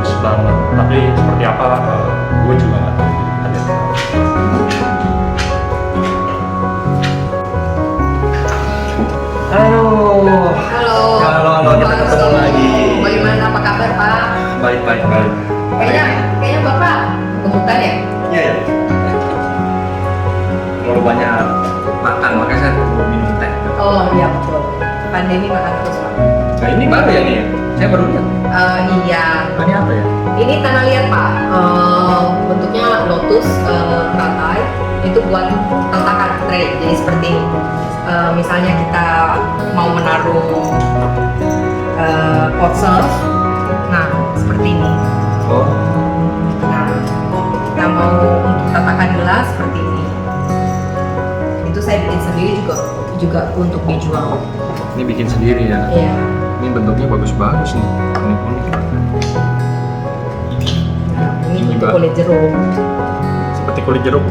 bagus banget. Tapi seperti apa, gue juga nggak tahu. Ada. Halo. Halo. Halo, kita ketemu lagi. Bagaimana, apa kabar Pak? Baik. Kayaknya Bapak gemukan ya? Iya ya. Terlalu banyak makan, makanya saya perlu minum teh. Oh iya betul. Pandemi makan terus Pak. Nah ini baru ya nih, saya baru lihat. Iya. Ini apa ya? Ini tanah liat Pak. Bentuknya lotus teratai. Itu buat tatakan tray. Jadi seperti ini. Misalnya kita mau menaruh pot serve. Nah seperti ini. Oh. Nah, kita mau untuk tatakan gelas seperti ini. Itu saya bikin sendiri juga untuk dijual. Ini bikin sendiri ya? Iya. Ini bentuknya bagus-bagus nih, unik-unik. Nah, ini Ini bentuk juga. kulit jeruk. Seperti kulit jeruk.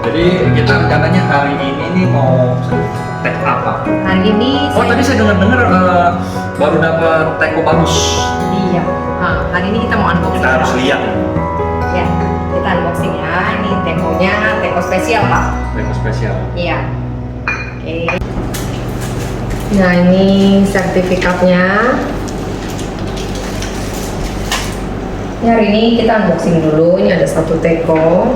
Jadi kita rencananya hari ini nih mau teh apa? Hari ini Oh tadi saya dengar-dengar baru dapat teko bagus. Iya. Nah, hari ini kita mau unboxing. Kita harus Pak. lihat. Ya, kita unboxing ya. Ini tekonya, teko spesial Pak. Teko spesial. Iya. Oke. Nah ini sertifikatnya. Ya, hari ini kita unboxing dulu. Ini ada satu teko.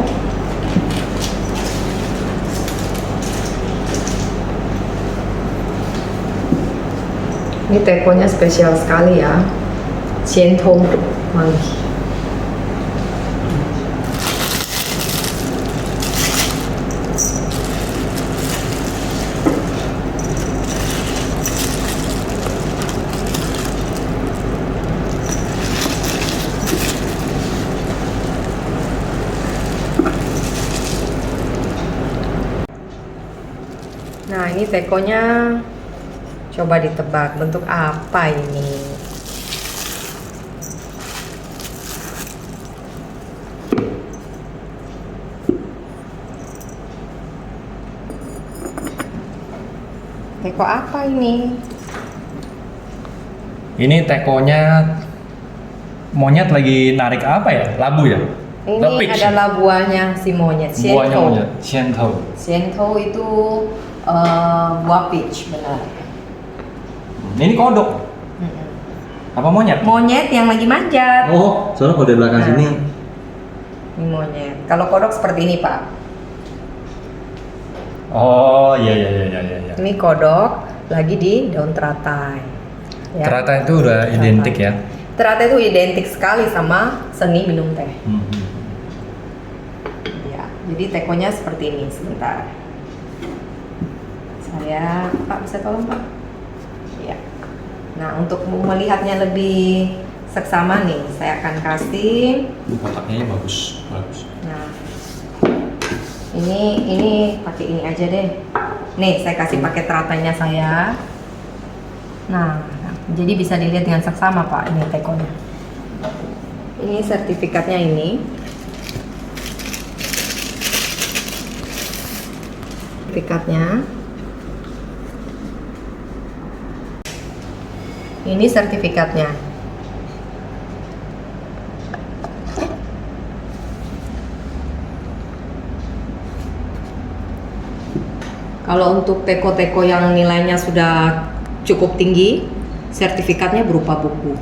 Ini tekonya spesial sekali ya. Cientong wangi. Nah ini tekonya, coba ditebak bentuk apa ini? Teko apa ini? Ini tekonya monyet lagi narik apa ya? Labu ya? Ini Lepik. adalah buahnya si monyet. Buahnya Xiantou. monyet. Xiantou. Xiantou itu buah peach benar. Ini kodok. Mm-mm. Apa monyet? Monyet yang lagi manjat. Oh, soalnya kalau di belakang Nah. sini. Ini monyet. Kalau kodok seperti ini Pak. Oh, iya. Ini kodok lagi di daun teratai. Ya. Teratai itu udah identik ya. Teratai itu identik sekali sama seni minum teh. Ya, jadi tekonya seperti ini. Sebentar. Pak bisa tolong Pak? Ya. Nah, untuk melihatnya lebih seksama nih, saya akan kasih. Kotaknya bagus. Nah, ini pakai ini aja deh. Nih, saya kasih pakai teratainya saya. Nah, jadi bisa dilihat dengan seksama Pak ini tekonya. Ini sertifikatnya ini. Sertifikatnya. Ini sertifikatnya. Kalau untuk teko-teko yang nilainya sudah cukup tinggi, sertifikatnya berupa buku.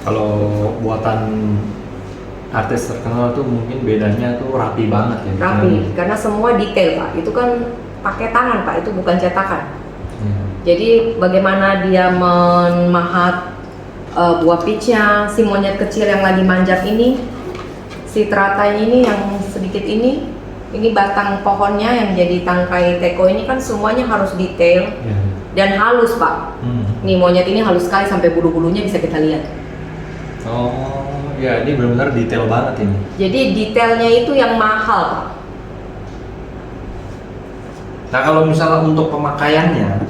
Kalau buatan artis terkenal tuh mungkin bedanya tuh rapi banget ya. Rapi, karena semua detail Pak. Itu kan pakai tangan Pak, itu bukan cetakan. Hmm. Jadi bagaimana dia memahat buah peachnya, si monyet kecil yang lagi manjat ini, si teratai ini yang sedikit ini batang pohonnya yang jadi tangkai teko ini kan semuanya harus detail dan halus Pak. Nih monyet ini halus sekali sampai bulu-bulunya bisa kita lihat. Oh, ya ini benar-benar detail banget ini. Jadi detailnya itu yang mahal Pak. Nah kalau misalnya untuk pemakaiannya,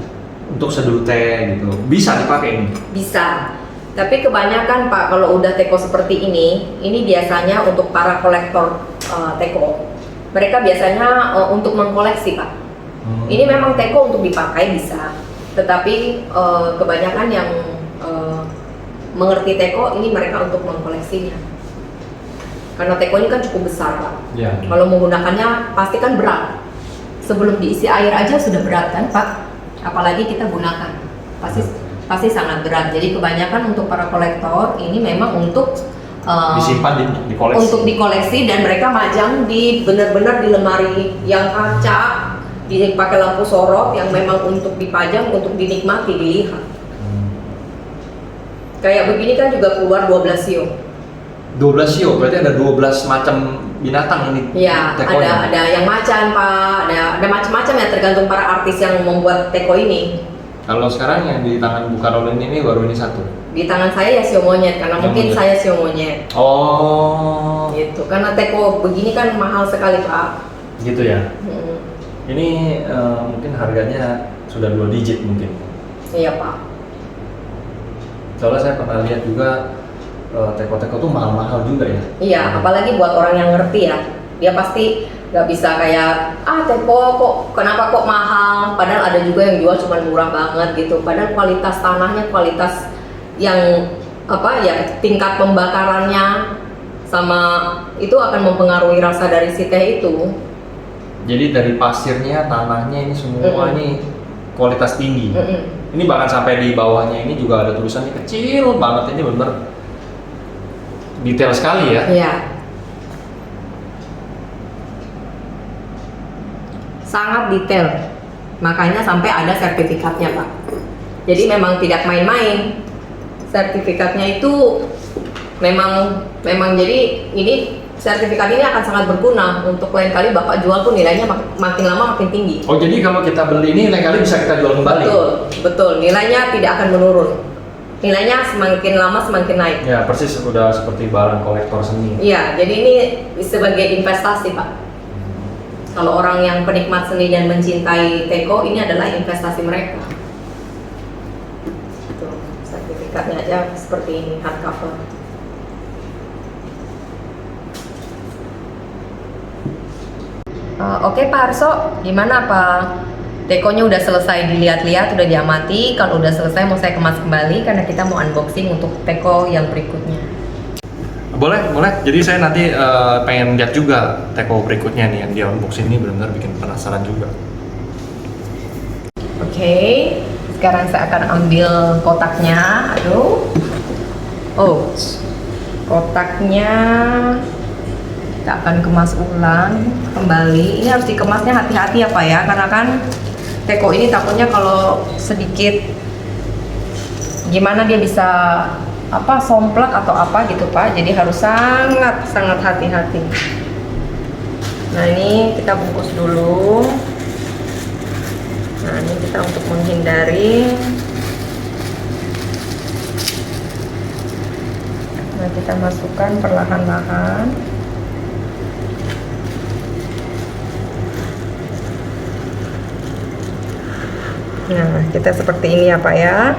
untuk seduh teh gitu. Bisa dipakai ini. Bisa. Tapi kebanyakan Pak, kalau udah teko seperti ini biasanya untuk para kolektor teko. Mereka biasanya untuk mengkoleksi Pak. Ini memang teko untuk dipakai bisa, tetapi kebanyakan yang mengerti teko ini mereka untuk mengkoleksinya. Karena teko ini kan cukup besar Pak. Ya. Kalau menggunakannya pasti kan berat. Sebelum diisi air aja sudah berat kan Pak. Apalagi kita gunakan. Pasti sangat berat. Jadi kebanyakan untuk para kolektor ini memang untuk disimpan dikoleksi. Untuk dikoleksi dan mereka majang di benar-benar di lemari yang kaca, dipakai lampu sorot yang memang untuk dipajang, untuk dinikmati, dilihat. Kayak begini kan juga keluar 12 sio. 12 sio, berarti ada 12 macam binatang ini. Iya, tekonya. ada yang macan Pak, ada macam-macam ya, tergantung para artis yang membuat teko ini. Kalau sekarang yang di tangan Bu Caroline ini baru ini satu. Di tangan saya ya sio monyet, karena Yang mungkin monyet. saya sio monyet. Oh, Gitu, karena teko begini kan mahal sekali Pak. gitu ya. Ini mungkin harganya sudah 2 digit mungkin. Iya Pak. Soalnya saya pernah lihat juga teko-teko tuh mahal-mahal juga ya. Iya, apalagi buat orang yang ngerti ya. Dia pasti nggak bisa kayak teko kok kenapa kok mahal, padahal ada juga yang jual cuma murah banget gitu. Padahal kualitas tanahnya, kualitas yang tingkat pembakarannya sama itu akan mempengaruhi rasa dari si teh itu. Jadi dari pasirnya, tanahnya ini semua ini kualitas tinggi. Ini bahkan sampai di bawahnya ini juga ada tulisannya kecil banget, ini benar detail sekali ya. Iya. Sangat detail. Makanya sampai ada sertifikatnya, Pak. Jadi memang tidak main-main. Sertifikatnya itu memang jadi ini sertifikat ini akan sangat berguna untuk lain kali Bapak jual pun nilainya makin lama makin tinggi. Oh, jadi kalau kita beli ini lain kali bisa kita jual kembali. Betul. Nilainya tidak akan menurun. Nilainya semakin lama semakin naik. Ya, persis udah seperti barang kolektor seni. Iya, jadi ini sebagai investasi, Pak. Kalau orang yang penikmat seni dan mencintai teko, ini adalah investasi mereka. Tuh, sertifikatnya aja seperti ini, hardcover. Oke Pak Arso, gimana Pak? Tekonya udah selesai dilihat-lihat, udah diamati. Kalau udah selesai mau saya kemas kembali karena kita mau unboxing untuk teko yang berikutnya. Boleh. Jadi saya nanti pengen lihat juga teko berikutnya nih yang di unboxing ini, benar-benar bikin penasaran juga. Oke, sekarang saya akan ambil kotaknya. Kotaknya kita akan kemas ulang kembali. Ini harus dikemasnya hati-hati ya Pak ya, karena kan teko ini takutnya kalau sedikit gimana dia bisa somplak atau apa gitu Pak. Jadi harus sangat hati-hati. Nah, ini kita bungkus dulu. Nah, ini kita untuk menghindari. Nah, kita masukkan perlahan-lahan. Nah, kita seperti ini ya Pak ya.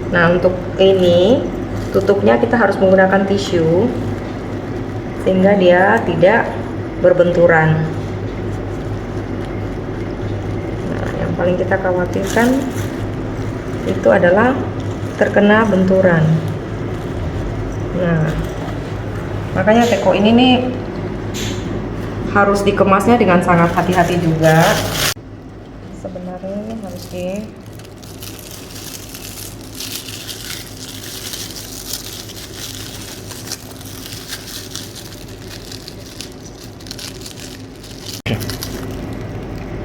Nah, untuk ini tutupnya kita harus menggunakan tisu sehingga dia tidak berbenturan. Nah, yang paling kita khawatirkan itu adalah terkena benturan. Nah, makanya teko ini nih harus dikemasnya dengan sangat hati-hati juga. Sebenarnya ini harus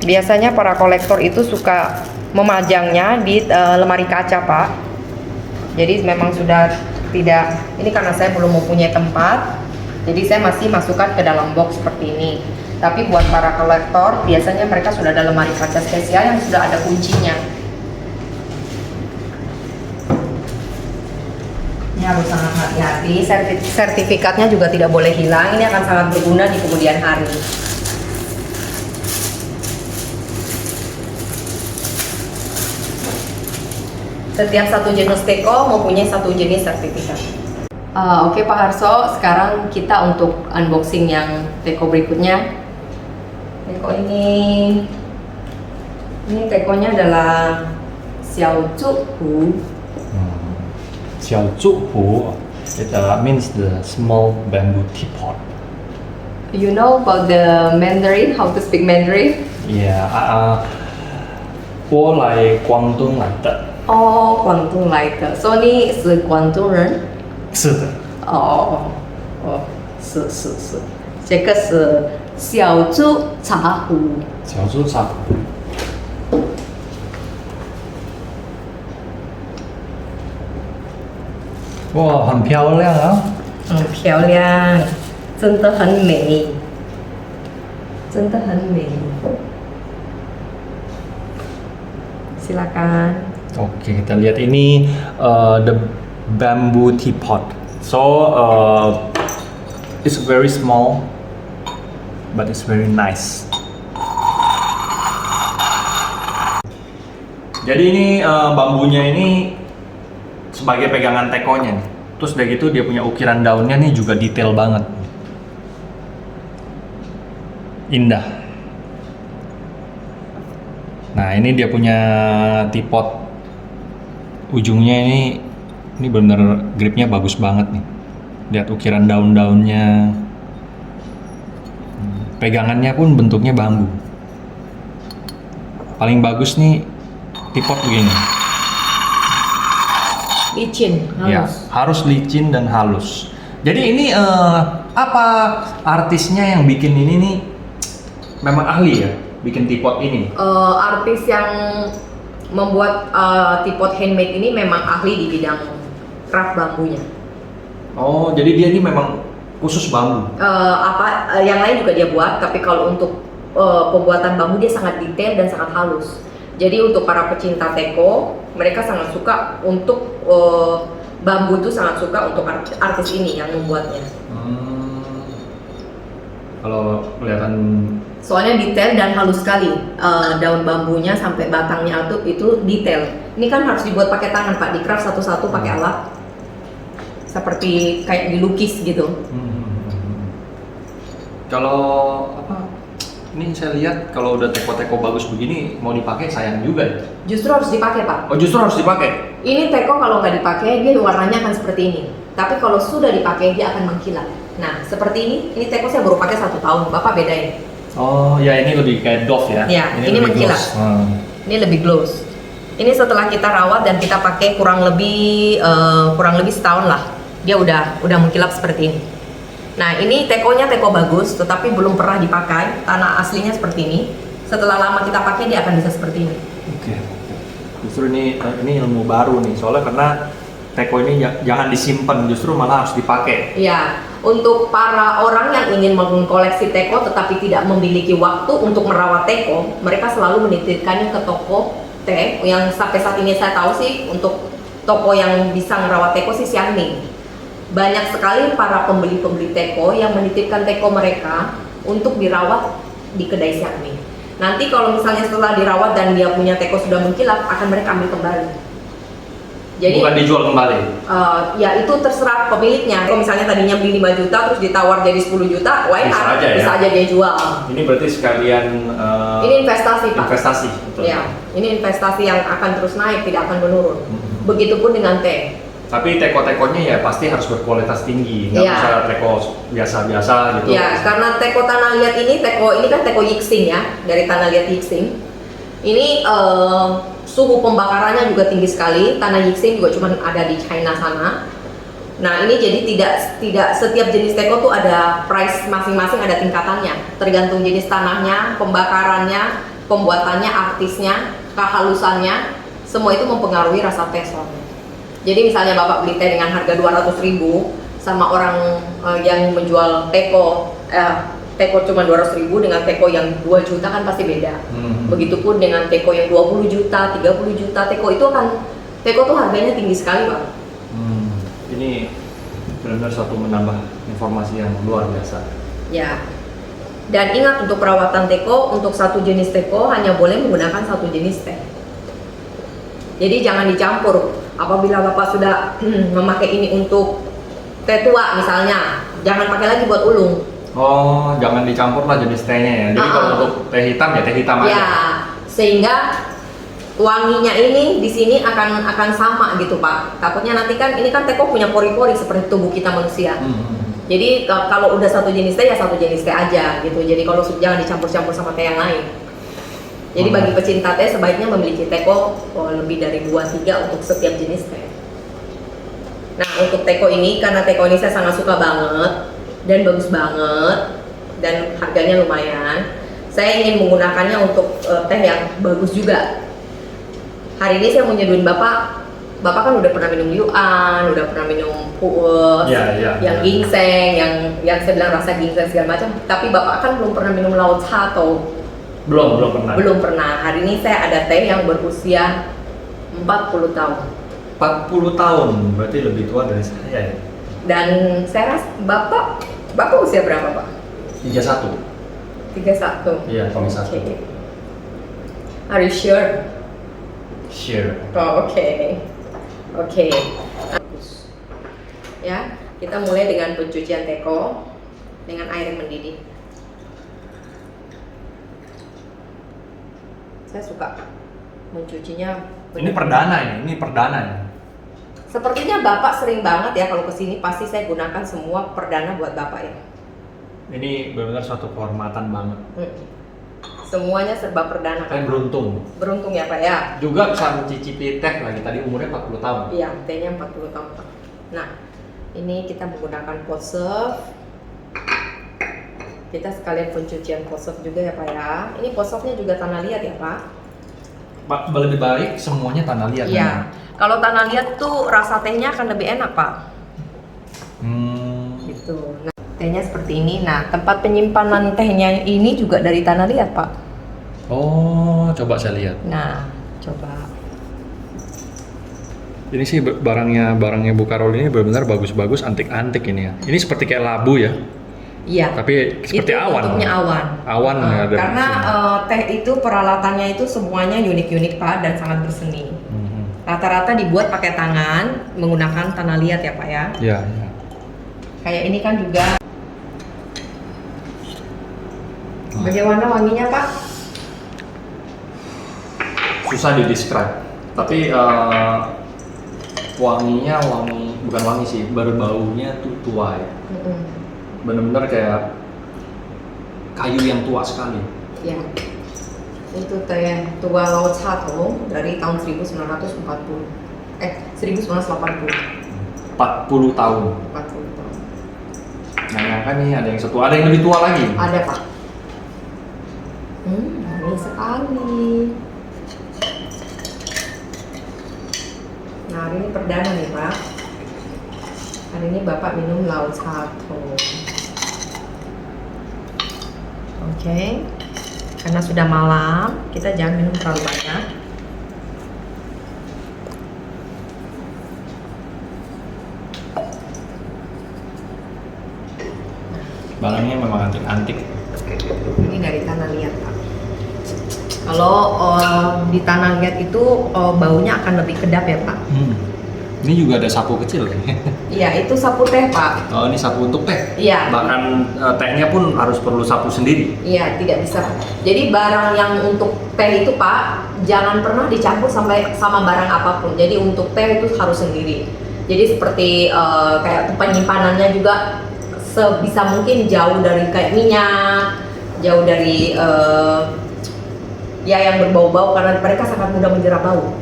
biasanya para kolektor itu suka memajangnya di lemari kaca Pak. Jadi memang sudah tidak, ini karena saya belum mempunyai tempat, jadi saya masih masukkan ke dalam box seperti ini. Tapi buat para kolektor biasanya mereka sudah ada lemari kaca spesial yang sudah ada kuncinya. Ini harus sangat hati-hati. Sertifikatnya juga tidak boleh hilang. Ini akan sangat berguna di kemudian hari. Setiap satu jenis teko mempunyai satu jenis sertifikat. Oke Pak Harso, sekarang kita untuk unboxing yang teko berikutnya. Teko ini tekonya adalah Xiao Zhu Hu. Xiao Zhu Hu, it means the small bamboo teapot. You know about the Mandarin? How to speak Mandarin? Yeah, 我来广东来的。哦，广东来的，所以你是广东人？是的。是，这个是小猪茶壶。小猪茶壶。哇，很漂亮啊！很漂亮，真的很美，真的很美。Silakan. Oke, kita lihat ini the bamboo teapot. So it's very small, but it's very nice. Jadi ini bambunya ini sebagai pegangan tekonya. Terus udah gitu dia punya ukiran daunnya nih juga detail banget. Indah. Nah ini dia punya teapot. Ujungnya ini bener gripnya bagus banget nih. Lihat ukiran daun-daunnya. Pegangannya pun bentuknya bambu. Paling bagus nih teapot begini. Licin, halus. Ya, harus licin dan halus. Jadi ini apa artisnya yang bikin ini nih? Memang ahli ya bikin teapot ini? Artis yang membuat teapot handmade ini memang ahli di bidang craft bambunya. Oh, jadi dia ini memang khusus bambu? Yang lain juga dia buat, tapi kalau untuk pembuatan bambu dia sangat detail dan sangat halus. Jadi untuk para pecinta teko, mereka sangat suka untuk bambu itu sangat suka untuk artis ini yang membuatnya. Kalau kelihatan Soalnya detail dan halus sekali, daun bambunya sampai batangnya itu detail. Ini kan harus dibuat pakai tangan Pak, di craft satu-satu pakai alat, seperti kayak dilukis gitu. Kalau apa? Ini saya lihat kalau udah teko-teko bagus begini mau dipakai sayang juga ya. Justru harus dipakai Pak. Oh justru harus dipakai. Ini teko kalau nggak dipakai dia warnanya akan seperti ini. Tapi kalau sudah dipakai dia akan mengkilat. Nah seperti ini teko saya baru pakai 1 tahun. Bapak bedain. Oh ya ini lebih kayak doff ya. Ya ini mengkilat. Ini lebih gloss. Ini setelah kita rawat dan kita pakai kurang lebih setahun lah. Dia udah mengkilap seperti ini. Nah ini tekonya teko bagus, tetapi belum pernah dipakai. Tanah aslinya seperti ini. Setelah lama kita pakai dia akan bisa seperti ini. Oke. Justru ini ilmu baru nih. Soalnya karena teko ini jangan disimpan, justru malah harus dipakai. Iya. Untuk para orang yang ingin mengkoleksi teko tetapi tidak memiliki waktu untuk merawat teko, mereka selalu menitipkannya ke toko teh. Yang sampai saat ini saya tahu sih untuk toko yang bisa merawat teko sih Xiangning. Banyak sekali para pembeli-pembeli teko yang menitipkan teko mereka untuk dirawat di kedai Xiangning. Nanti kalau misalnya setelah dirawat dan dia punya teko sudah mengkilap, akan mereka ambil kembali. Jadi, bukan dijual kembali? Ya itu terserah pemiliknya. Kalau misalnya tadinya beli 5 juta terus ditawar jadi 10 juta, why not? Bisa aja dia jual. Ini berarti sekalian ini investasi Pak. Investasi, betul. Ya, ini investasi yang akan terus naik, tidak akan menurun. Begitupun dengan teh. Tapi teko-tekonya ya pasti harus berkualitas tinggi, nggak bisa teko biasa-biasa gitu. Ya, karena teko tanah liat ini kan teko Yixing ya, dari tanah liat Yixing. Ini suhu pembakarannya juga tinggi sekali. Tanah Yixing juga cuma ada di China sana. Nah ini jadi tidak setiap jenis teko tuh ada price masing-masing, ada tingkatannya. Tergantung jenis tanahnya, pembakarannya, pembuatannya, artisnya, kehalusannya, semua itu mempengaruhi rasa teh soalnya. Jadi misalnya Bapak beli teh dengan harga 200.000 sama orang yang menjual teko cuma 200.000 dengan teko yang 2 juta kan pasti beda. Begitupun dengan teko yang 20 juta, 30 juta, teko tuh harganya tinggi sekali Pak. Ini benar-benar satu menambah informasi yang luar biasa. Ya. Dan ingat untuk perawatan teko, untuk satu jenis teko hanya boleh menggunakan satu jenis teh. Jadi jangan dicampur. Apabila Bapak sudah memakai ini untuk teh tua misalnya, jangan pakai lagi buat ulung. Oh, jangan dicampur lah jenis tehnya ya. Jadi kalau untuk teh hitam ya teh hitam aja. Ya, sehingga wanginya ini di sini akan sama gitu Pak. Takutnya nanti kan ini kan teko punya pori-pori seperti tubuh kita manusia. Jadi kalau udah satu jenis teh ya satu jenis teh aja gitu. Jadi kalau jangan dicampur-campur sama teh yang lain. Jadi bagi pecinta teh sebaiknya memiliki teko lebih dari 2-3 untuk setiap jenis teh. Nah untuk teko ini, karena teko ini saya sangat suka banget dan bagus banget dan harganya lumayan, saya ingin menggunakannya untuk teh yang bagus juga. Hari ini saya mau nyeduin Bapak kan udah pernah minum Yuan, udah pernah minum puus, yang ginseng, yang saya bilang rasa ginseng segala macam. Tapi Bapak kan belum pernah minum Lao Cha atau Belum pernah. Belum pernah. Hari ini saya ada teh yang berusia 40 tahun. 40 tahun, berarti lebih tua dari saya ya? Dan saya rasa Bapak usia berapa Pak? 31. 31? Iya, 31. Okay. Are you sure? Sure. Oh, oke. Bagus. Ya, kita mulai dengan pencucian teko dengan air yang mendidih. Saya suka mencucinya. Ini perdana ya? Sepertinya Bapak sering banget ya kalau kesini pasti saya gunakan semua perdana buat Bapak ya. Ini benar-benar suatu kehormatan banget. Semuanya serba perdana kan? Beruntung. Beruntung ya Pak ya. Juga bisa mencicipi teh lagi, tadi umurnya 40 tahun. Iya, tehnya 40 tahun Pak. Nah, ini kita menggunakan pot serve. Kita sekalian pencucian pot serve juga ya Pak ya. Ini pot serve-nya juga tanah liat ya Pak. Pak, lebih baik semuanya tanah liat. Iya. Kalau tanah liat tuh rasa tehnya akan lebih enak Pak. Gitu. Nah, tehnya seperti ini. Nah, tempat penyimpanan tehnya ini juga dari tanah liat Pak. Oh, coba saya lihat. Nah, coba. Ini sih barangnya Bu Karol ini benar-benar bagus-bagus, antik-antik ini ya. Ini seperti kayak labu ya. Iya. Tapi seperti itu awan. Bentuknya awan. Awan ya. Karena teh itu peralatannya itu semuanya unik-unik Pak dan sangat berseni. Rata-rata dibuat pakai tangan menggunakan tanah liat ya Pak ya. Iya. Kayak ini kan juga. Bagaimana wanginya Pak? Susah di-describe. Tapi wanginya bukan wangi sih, berbaunya tuh tua ya. Bener-bener kayak kayu yang tua sekali. Ya, itu teh tua Lao Cha dari tahun 1980. 1980. 40 tahun. 40 tahun. Nah, kan nih ada yang setua, ada yang lebih tua lagi. Ada Pak. Wangi sekali. Nah, hari ini perdana nih Pak. Hari ini Bapak minum Lao Cha. Oke. Karena sudah malam, kita jangan minum terlalu banyak. Barangnya memang antik-antik. Ini dari tanah liat Pak. Kalau di tanah liat itu baunya akan lebih kedap ya Pak. Ini juga ada sapu kecil. Iya, itu sapu teh Pak. Oh, ini sapu untuk teh. Iya. Bahkan tehnya pun harus perlu sapu sendiri. Iya, tidak bisa. Jadi barang yang untuk teh itu Pak, jangan pernah dicampur sama barang apapun. Jadi untuk teh itu harus sendiri. Jadi seperti kayak penyimpanannya juga sebisa mungkin jauh dari kayak minyak, jauh dari ya yang berbau-bau karena mereka sangat mudah menjerap bau.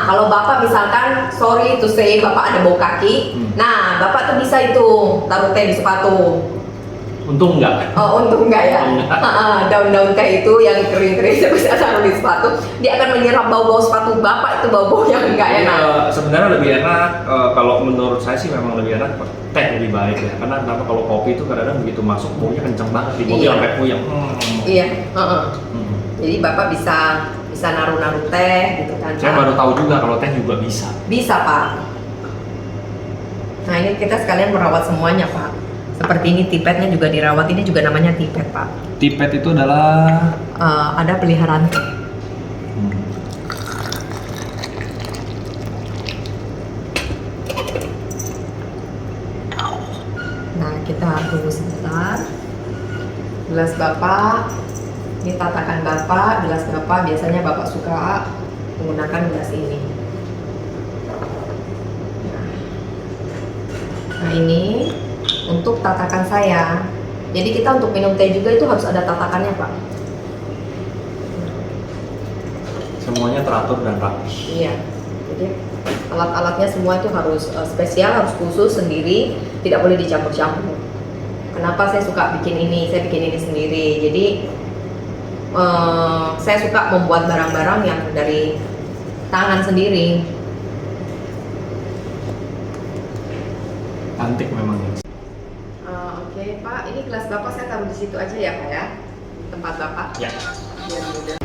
Kalau Bapak misalkan, sorry to say, Bapak ada bau kaki, nah Bapak tuh bisa itu taruh teh di sepatu. Untung enggak? Oh, untung enggak ya? Daun-daun teh itu yang kering-kering bisa taruh di sepatu, dia akan menyerap bau-bau sepatu Bapak, itu bau-bau yang enggak enak. Sebenarnya lebih enak, kalau menurut saya sih memang lebih enak teh lebih baik ya. Karena kenapa, kalau kopi itu kadang-kadang begitu masuk baunya kenceng banget, di mobil sampai puyeng. Iya. Jadi Bapak bisa naruh-naruh teh gitu kan. Saya baru tahu juga kalau teh juga bisa. Bisa Pak. Nah ini kita sekalian merawat semuanya Pak. Seperti ini tipetnya juga dirawat. Ini juga namanya tipet Pak. Tipet itu adalah ada peliharaan teh. kita tunggu sebentar. Gelas Bapak, ini tatakan Bapak, gelas Bapak biasanya Bapak suka menggunakan gelas ini. Nah ini untuk tatakan saya. Jadi kita untuk minum teh juga itu harus ada tatakannya Pak. Semuanya teratur dan rapi. Iya. Jadi alat-alatnya semua itu harus spesial, harus khusus sendiri, tidak boleh dicampur-campur. Kenapa saya suka bikin ini? Saya bikin ini sendiri. Jadi saya suka membuat barang-barang yang dari tangan sendiri. Antik memang ya. Oke Pak, ini gelas Bapak saya taruh di situ aja ya Pak ya, tempat Bapak. Ya. Biar mudah.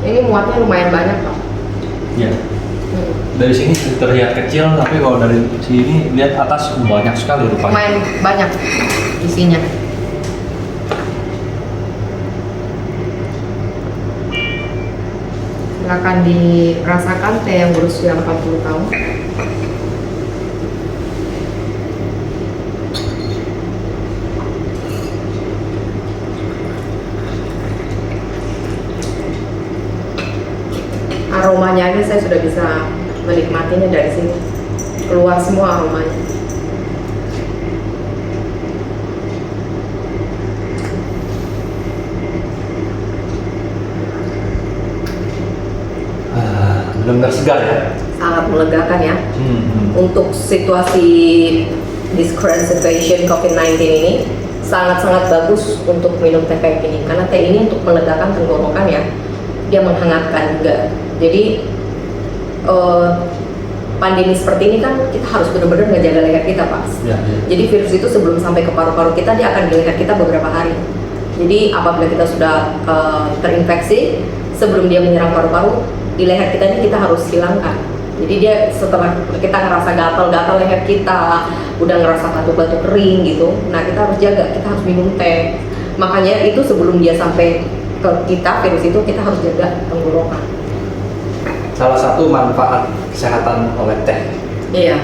Ini muatnya lumayan banyak Pak. Ya. Dari sini terlihat kecil, tapi kalau dari sini lihat atas banyak sekali rupanya. Lumayan banyak isinya. Silakan dirasakan teh yang berusia 40 tahun. Aromanya aja saya sudah bisa menikmatinya dari sini. Keluar semua aromanya. Benar-benar segar ya. Sangat melegakan ya. Untuk situasi this current situation COVID-19 ini sangat-sangat bagus untuk minum teh kayak gini, karena teh ini untuk melegakan tenggorokan ya, dia menghangatkan juga. Jadi pandemi seperti ini kan kita harus benar-benar ngejaga leher kita Pak. Ya. Jadi virus itu sebelum sampai ke paru-paru kita, dia akan di leher kita beberapa hari. Jadi apabila kita sudah terinfeksi, sebelum dia menyerang paru-paru, di leher kita ini kita harus hilangkan. Jadi dia setelah kita ngerasa gatal-gatal leher kita, udah ngerasa batuk-batuk kering gitu, nah kita harus jaga, kita harus minum teh. Makanya itu sebelum dia sampai ke kita, virus itu kita harus jaga tenggorokan. Salah satu manfaat kesehatan oleh teh. Iya.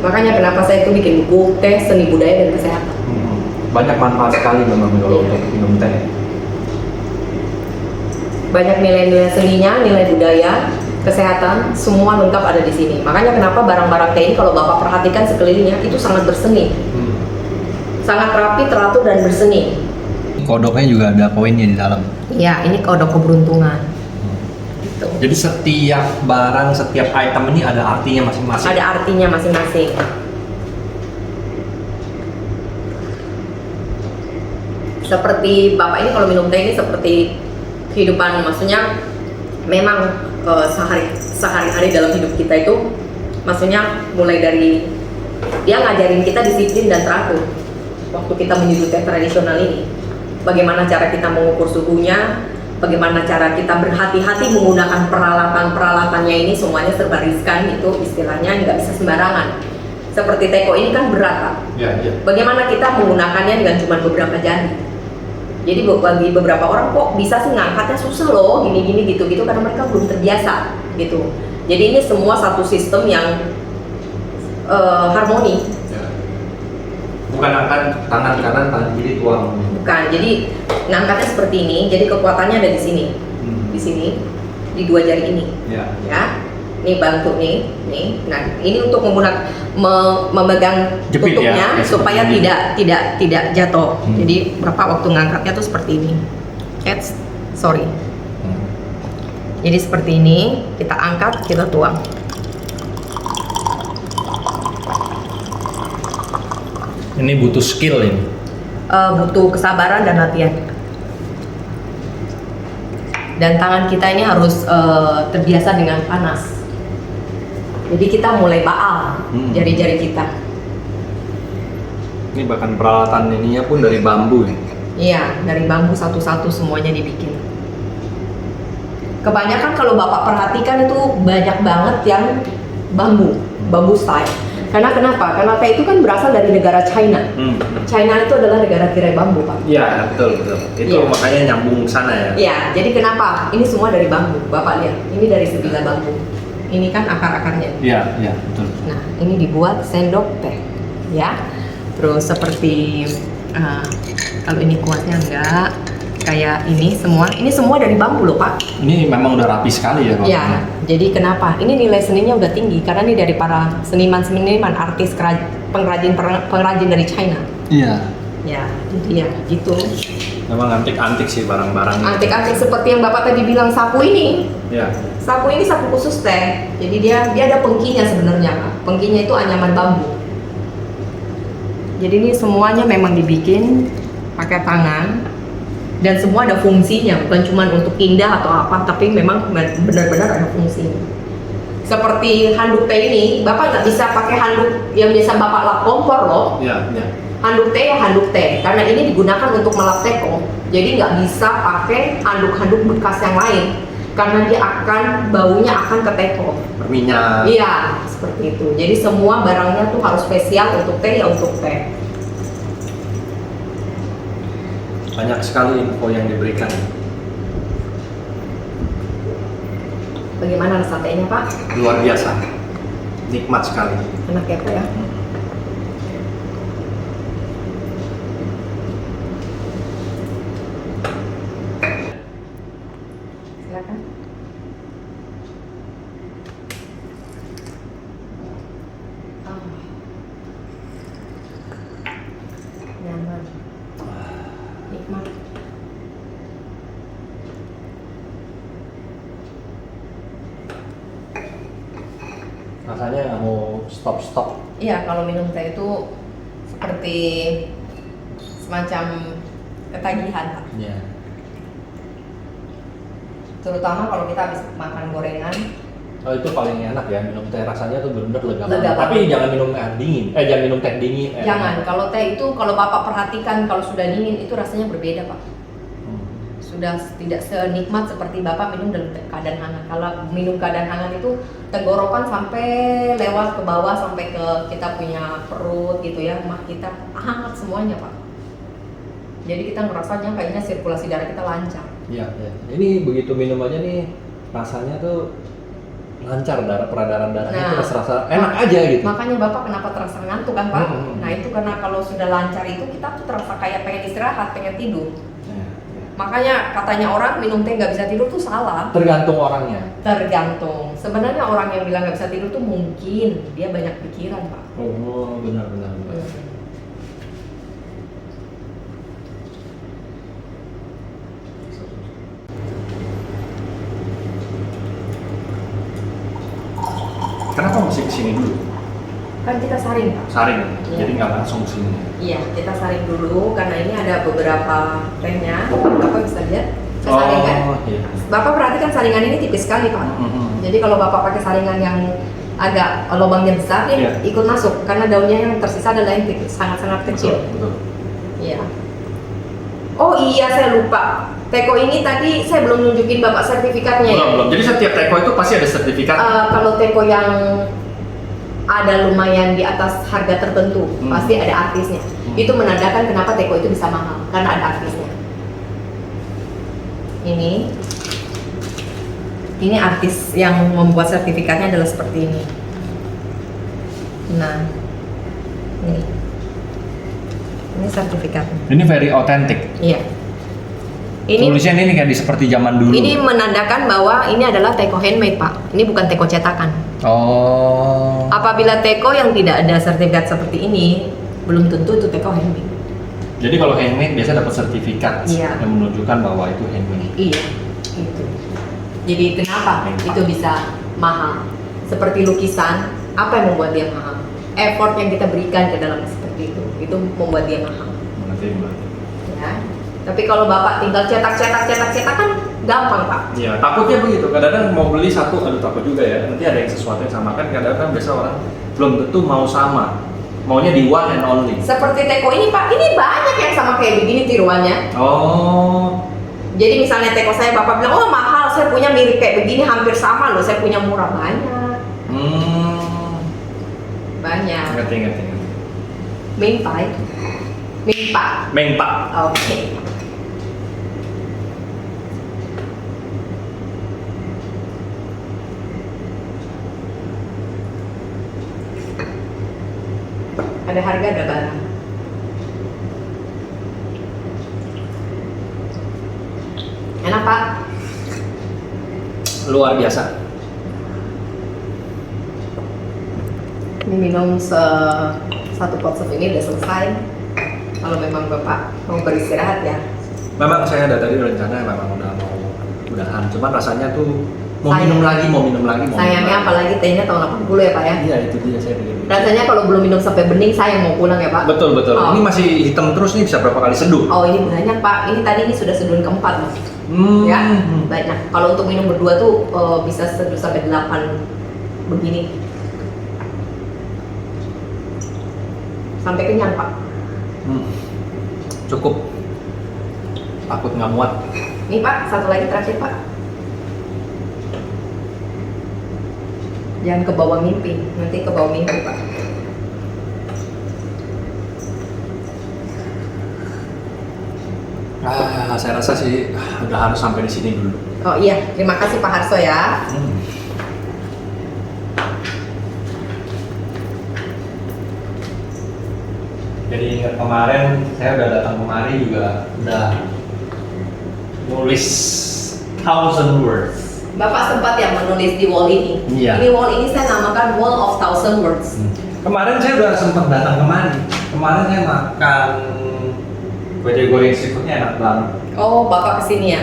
Makanya kenapa saya itu bikin buku teh seni budaya dan kesehatan. Banyak manfaat sekali memang kalau untuk minum teh. Banyak nilai-nilai seninya, nilai budaya, kesehatan, semua lengkap ada di sini. Makanya kenapa barang-barang teh ini kalau Bapak perhatikan sekelilingnya itu sangat berseni. Sangat rapi, teratur, dan berseni. Kodoknya juga ada koinnya di dalam. Iya, ini kodok keberuntungan. Gitu. Jadi setiap barang, setiap item ini ada artinya masing-masing. Ada artinya masing-masing. Seperti Bapak ini kalau minum teh ini seperti kehidupan, maksudnya memang sehari-hari dalam hidup kita itu, maksudnya mulai dari dia ngajarin kita disiplin dan teratur. Waktu kita menyeduh teh tradisional ini, bagaimana cara kita mengukur suhunya, bagaimana cara kita berhati-hati menggunakan peralatan-peralatannya, ini semuanya serba riskan, itu istilahnya nggak bisa sembarangan. Seperti teko ini kan berat Pak. Ya. Bagaimana kita menggunakannya dengan cuma beberapa jari. Jadi bagi beberapa orang kok bisa sih ngangkatnya susah loh, gini-gini gitu-gitu, karena mereka belum terbiasa gitu. Jadi ini semua satu sistem yang harmoni. Ya. Bukan angkat tangan kanan, tangan kiri tuang. Bukan, jadi ngangkatnya seperti ini, jadi kekuatannya ada di sini. Di sini, di dua jari ini. Ya. Ini bantu nih. Nah, ini untuk memegang Jepit tutupnya ya, supaya ini. tidak jatuh. Jadi Bapak waktu ngangkatnya tuh seperti ini. Sorry. Jadi seperti ini, kita angkat, kita tuang. Ini butuh skill ini. Butuh kesabaran dan latihan. Dan tangan kita ini harus terbiasa dengan panas. Jadi kita mulai baal jari-jari kita. Ini bahkan peralatan ininya pun dari bambu ya. Iya, dari bambu satu-satu semuanya dibikin. Kebanyakan kalau Bapak perhatikan itu banyak banget yang bambu style. Karena kenapa? Karena teh itu kan berasal dari negara China. China itu adalah negara tirai bambu, Pak. Iya, betul. Itu Iya. makanya nyambung ke sana ya. Iya, jadi kenapa? Ini semua dari bambu. Bapak lihat, ini dari sebilah bambu. Ini kan akar-akarnya. Iya, betul. Nah, ini dibuat sendok teh, ya. Terus seperti kalau ini kuatnya enggak, kayak ini semua dari bambu loh, Pak. Ini memang udah rapi sekali ya, Pak. Ya, jadi kenapa? Ini nilai seninya udah tinggi karena ini dari para seniman-seniman, artis, pengrajin dari China. Iya. Ya, jadi ya gitu. Memang antik-antik sih barang-barangnya. Antik-antik seperti yang Bapak tadi bilang sapu ini. Iya. Sapu ini sapu khusus teh. Jadi dia ada pengkinya sebenarnya, Pak. Pengkinya itu anyaman bambu. Jadi ini semuanya memang dibikin pakai tangan dan semua ada fungsinya, bukan cuma untuk indah atau apa, tapi memang benar-benar ada fungsinya. Seperti handuk teh ini, Bapak nggak bisa pakai handuk yang biasa Bapak lap kompor loh. Iya. Handuk teh ya handuk teh, karena ini digunakan untuk melap teko. Jadi nggak bisa pakai handuk-handuk bekas yang lain, karena dia baunya akan ke teko. Berminyak. Iya, seperti itu. Jadi semua barangnya tuh harus spesial untuk teh ya untuk teh. Banyak sekali info yang diberikan. Bagaimana rasa tehnya, Pak? Luar biasa. Nikmat sekali. Enak ya, Pak ya? Silakan. Nyaman. Nikmat. Rasanya nggak mau stop. Iya, kalau minum teh itu seperti semacam ketagihan, Pak. Iya. Terutama kalau kita habis makan gorengan. Oh, itu paling enak ya, minum teh rasanya tuh benar-benar lega Lega banget. Tapi banget. jangan minum air dingin. Jangan minum teh dingin. Jangan, kalau teh itu kalau Bapak perhatikan kalau sudah dingin itu rasanya berbeda, Pak. Sudah tidak senikmat seperti Bapak minum dalam keadaan hangat. Kalau minum keadaan hangat itu tenggorokan sampai lewat ke bawah sampai ke kita punya perut gitu ya, mah kita hangat semuanya, Pak. Jadi kita ngerasanya kayaknya sirkulasi darah kita lancar. Iya. Ini begitu minum aja nih rasanya tuh lancar, peredaran darahnya Nah, terus rasa enak aja gitu. Makanya Bapak kenapa terasa ngantuk kan, Pak? Hmm. Nah itu karena kalau sudah lancar itu kita tuh terasa kayak pengen istirahat, pengen tidur. Iya. Makanya katanya orang minum teh nggak bisa tidur tuh salah. Tergantung orangnya. Tergantung. Sebenarnya orang yang bilang nggak bisa tidur tuh mungkin dia banyak pikiran, Pak. Oh, benar. Kenapa mesti kesini dulu? Kan kita saring, Pak. Saring, Iya. jadi nggak langsung kesini. Iya, kita saring dulu karena ini ada beberapa tehnya. Bapak bisa lihat. Saya saring kan? Iya. Bapak perhatikan saringan ini tipis sekali, Pak. Jadi kalau Bapak pakai saringan yang agak lubangnya besar, dia Iya. ikut masuk karena daunnya yang tersisa adalah yang sangat-sangat kecil. Betul. Iya. Oh iya, saya lupa. Teko ini tadi saya belum nunjukin Bapak sertifikatnya ya. Belum. Jadi setiap teko itu pasti ada sertifikat. Kalau teko yang ada lumayan di atas harga tertentu, pasti ada artisnya. Itu menandakan kenapa teko itu bisa mahal, karena ada artisnya. Ini artis yang membuat sertifikatnya adalah seperti ini. Nah, ini sertifikatnya. Ini very authentic. Iya. Ini Tulisnya ini kayak seperti zaman dulu. Ini menandakan bahwa ini adalah teko handmade, Pak. Ini bukan teko cetakan. Oh. Apabila teko yang tidak ada sertifikat seperti ini, belum tentu itu teko handmade. Jadi kalau handmade biasa dapat sertifikat Iya. yang menunjukkan bahwa itu handmade. Iya, itu. Jadi kenapa itu bisa mahal? Seperti lukisan, apa yang membuat dia mahal? Effort yang kita berikan ke dalam seperti itu membuat dia mahal. Mengerti. Ya. Tapi kalau Bapak tinggal cetak kan gampang, Pak. Iya, takutnya begitu. Kadang-kadang mau beli satu, aduh takut juga ya. Nanti ada yang sesuatu yang sama kan. Kadang-kadang biasa orang belum tentu mau sama. Maunya di one and only. Seperti teko ini, Pak. Ini banyak yang sama kayak begini tiruannya. Oh. Jadi misalnya teko saya, Bapak bilang, oh mahal, saya punya mirip kayak begini, hampir sama loh, saya punya murah banyak. Banyak. Ngerti. Mingpai. Mingpa. Mengpa. Oke. Ada harga, ada barang. Enak Pak. Luar biasa. Ini minum satu pot sup ini udah selesai. Kalau memang Bapak mau beristirahat ya. Memang saya ada tadi rencana memang udah mau udahan, cuman rasanya tuh mau Sayang. minum lagi. Sayangnya apalagi tehnya tahun 80 ya Pak ya. Iya itu dia saya pikir. Rasanya kalau belum minum sampai bening saya mau pulang ya Pak. Betul. Oh. Ini masih hitam terus nih, bisa berapa kali seduh? Oh ini banyak Pak. Ini tadi ini sudah seduhan keempat Mas. Ya banyak. Kalau untuk minum berdua tuh bisa seduh sampai 8 begini. Sampai kenyang Pak. Cukup. Takut nggak muat. Nih Pak, satu lagi terakhir Pak. Jangan ke bawah mimpi, nanti ke bawah mimpi Pak. Saya rasa sih udah harus sampai di sini dulu. Oh iya, terima kasih Pak Harso ya. Jadi kemarin saya udah datang kemari juga udah nulis 1000 words. Bapak sempat ya menulis di wall ini. Iya. Ini wall ini saya namakan Wall of 1000 Words. Kemarin saya udah sempat datang kemari. Kemarin saya makan kue goreng seafoodnya enak banget. Oh, Bapak kesini ya?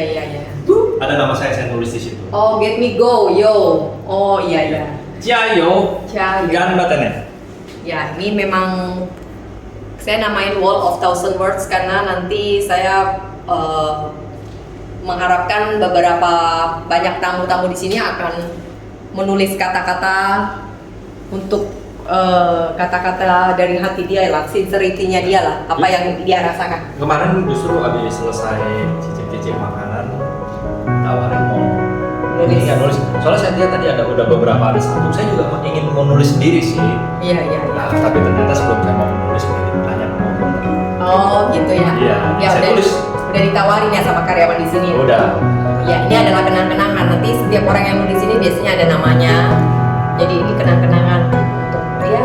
Iya. Ada nama saya tulis di situ. Oh, get me go, yo. Oh iya. Jayo. Jayo. Gan batane. Ya, ini memang Saya namain Wall of Thousand Words karena nanti saya mengharapkan beberapa banyak tamu-tamu di sini akan menulis kata-kata untuk kata-kata dari hati dia lah, sincerity-nya dia lah, apa yang dia rasakan. Kemarin justru habis selesai cicip-cicip makanan, tawarin mau Nulis. nulis. Soalnya saya lihat tadi udah beberapa ada satu. Saya juga ingin mau nulis sendiri sih. Iya, iya. Nah, tapi ternyata sebelum saya mau menulis udah ditanya mau. Oh, gitu ya. Iya. Ya Saya udah, tulis. udah ditawarin ya sama karyawan di sini. Udah. Ya, ini adalah kenang-kenangan. Nanti setiap orang yang mau di sini biasanya ada namanya. Jadi ini kenang-kenangan untuk ya.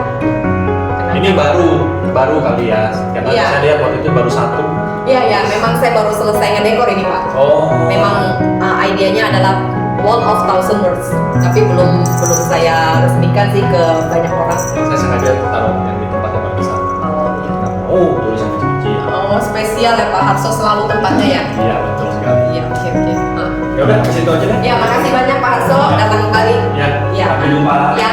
Ini baru kali ya. Karena Iya. saya lihat waktu itu baru satu. Iya, ya. Memang saya baru selesai ngedekor ini, Pak. Oh. Memang idenya adalah Wall of Thousand Words, tapi belum saya resmikan sih ke banyak orang. Saya sengaja taruh yang di tempat yang bisa. Oh, iya. Oh, tulisan kecil. Oh, spesial ya Pak Harso selalu tempatnya ya. Iya, betul sekali. Iya, oke oke. Ya udah, ke situ aja deh. Ya, makasih banyak Pak Harso datang kembali. Ya, Ya. sampai jumpa. Ya,